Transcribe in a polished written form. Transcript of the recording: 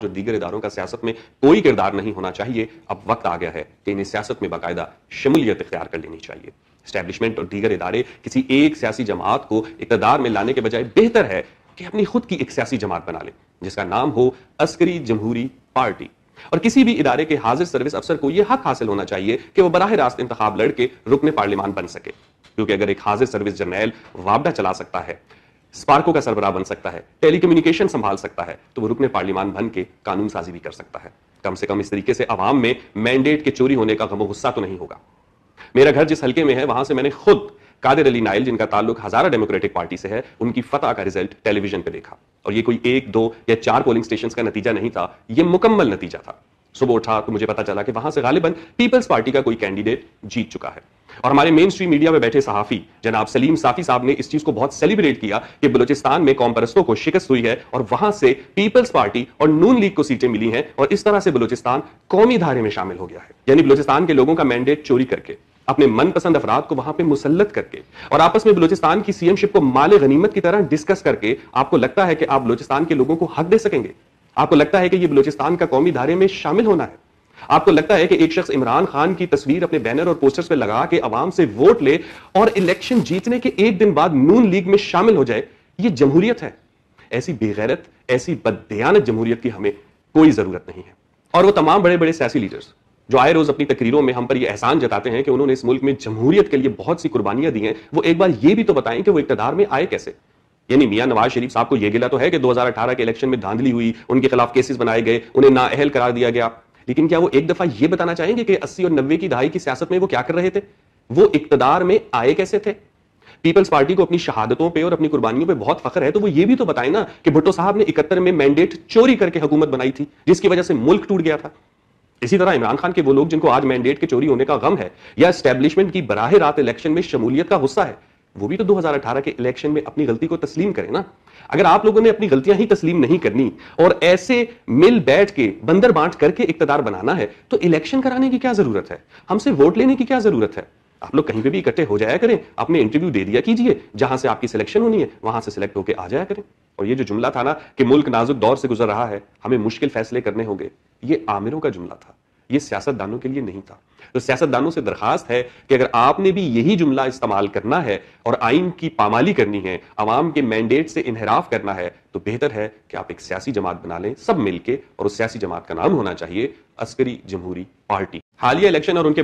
جو دیگر اداروں کا سیاست میں کوئی کردار نہیں ہونا چاہیے، اب وقت آ گیا ہے کہ انہیں سیاست میں باقاعدہ شمولیت اختیار کر لینی چاہیے۔ اسٹیبلشمنٹ اور دیگر ادارے کسی ایک سیاسی جماعت کو اقتدار میں لانے کے بجائے بہتر ہے کہ اپنی خود کی ایک سیاسی جماعت بنا لیں جس کا نام ہو عسکری جمہوری پارٹی، اور کسی بھی ادارے کے حاضر سروس افسر کو یہ حق حاصل ہونا چاہیے کہ وہ براہ راست انتخاب لڑ کے رکن پارلیمان بن سکے، کیونکہ اگر ایک حاضر سروس جرنیل وابڈا چلا سکتا ہے، اسپارکو کا سربراہ بن سکتا ہے، ٹیلی کمیونیکیشن سنبھال سکتا ہے، تو وہ رکن پارلیمان بن کے قانون سازی بھی کر سکتا ہے۔ کم سے کم اس طریقے سے عوام میں مینڈیٹ کے چوری ہونے کا غم و غصہ تو نہیں ہوگا۔ میرا گھر جس حلقے میں ہے وہاں سے میں نے خود قادر علی نائل، جن کا تعلق ہزارہ ڈیموکریٹک پارٹی سے ہے، ان کی فتح کا رزلٹ ٹیلی ویژن پہ دیکھا، اور یہ کوئی 1 2 یا 4 پولنگ سٹیشنز کا نتیجہ نہیں تھا، یہ مکمل نتیجہ تھا۔ صبح اٹھا تو مجھے پتا چلا کہ وہاں سے غالباً پیپلز پارٹی کا کوئی کینڈیڈیٹ جیت چکا ہے، اور ہمارے مین سٹریم میڈیا میں بیٹھے صحافی جناب سلیم صافی صاحب نے اس چیز کو بہت سیلیبریٹ کیا کہ بلوچستان میں قوم پرستوں کو شکست ہوئی ہے اور وہاں سے پیپلز پارٹی اور نون لیگ کو سیٹیں ملی ہیں، اور اس طرح سے بلوچستان قومی دھارے میں شامل ہو گیا ہے۔ یعنی بلوچستان کے لوگوں کا مینڈیٹ چوری کر کے، اپنے من پسند افراد کو وہاں پہ مسلط کر کے، اور آپس میں بلوچستان کی سی ایم شپ کو مال غنیمت کی طرح ڈسکس کر کے آپ کو لگتا ہے کہ آپ بلوچستان کے لوگوں کو حق دے سکیں گے؟ آپ کو لگتا ہے کہ یہ بلوچستان کا قومی دھارے میں شامل ہونا ہے؟ آپ کو لگتا ہے کہ ایک شخص عمران خان کی تصویر اپنے بینر اور پوسٹرز پہ لگا کے عوام سے ووٹ لے اور الیکشن جیتنے کے 1 دن بعد نون لیگ میں شامل ہو جائے، یہ جمہوریت ہے؟ ایسی بے غیرت، ایسی بددیانت جمہوریت کی ہمیں کوئی ضرورت نہیں ہے۔ اور وہ تمام بڑے بڑے سیاسی لیڈرز جو آئے روز اپنی تقریروں میں ہم پر یہ احسان جتاتے ہیں کہ انہوں نے اس ملک میں جمہوریت کے لیے بہت سی قربانیاں دی ہیں، وہ ایک بار یہ بھی تو بتائیں کہ وہ اقتدار میں آئے کیسے؟ یعنی میاں نواز شریف صاحب کو یہ گلہ تو ہے کہ 2018 کے الیکشن میں دھاندلی ہوئی، ان کے خلاف کیسز بنائے گئے، انہیں نااہل قرار دیا گیا، لیکن کیا وہ ایک دفعہ یہ بتانا چاہیں گے کہ 80 اور 90 کی دہائی کی سیاست میں وہ کیا کر رہے تھے؟ وہ اقتدار میں آئے کیسے تھے؟ پیپلز پارٹی کو اپنی شہادتوں پہ اور اپنی قربانیوں پہ بہت فخر ہے، تو وہ یہ بھی تو بتائیں نا کہ بھٹو صاحب نے 71 میں مینڈیٹ چوری کر کے حکومت بنائی تھی جس کی وجہ سے ملک ٹوٹ گیا تھا۔ اسی طرح عمران خان کے وہ لوگ جن کو آج مینڈیٹ کے چوری ہونے کا غم ہے یا اسٹیبلشمنٹ کی براہ راست الیکشن میں شمولیت کا غصہ ہے، وہ بھی تو 2018 کے الیکشن میں اپنی غلطی کو تسلیم کریں نا۔ اگر آپ لوگوں نے اپنی غلطیاں ہی تسلیم نہیں کرنی اور ایسے مل بیٹھ کے بندر بانٹ کر کے اقتدار بنانا ہے، تو الیکشن کرانے کی کیا ضرورت ہے؟ ہم سے ووٹ لینے کی کیا ضرورت ہے؟ آپ لوگ کہیں پہ بھی اکٹھے ہو جایا کریں، اپنے انٹرویو دے دیا کیجئے، جہاں سے آپ کی سلیکشن ہونی ہے وہاں سے سلیکٹ ہو کے آ جایا کریں۔ اور یہ جو جملہ تھا نا کہ ملک نازک دور سے گزر رہا ہے، ہمیں مشکل فیصلے کرنے ہوں گے، یہ آمروں کا جملہ تھا، یہ سیاست دانوں کے لیے نہیں تھا۔ تو سیاست دانوں سے درخواست ہے کہ اگر آپ نے بھی یہی جملہ استعمال کرنا ہے اور آئین کی پامالی کرنی ہے، عوام کے مینڈیٹ سے انحراف کرنا ہے، تو بہتر ہے کہ آپ ایک سیاسی جماعت بنا لیں سب مل کے، اور اس سیاسی جماعت کا نام ہونا چاہیے عسکری جمہوری پارٹی۔ حالیہ الیکشن اور ان کے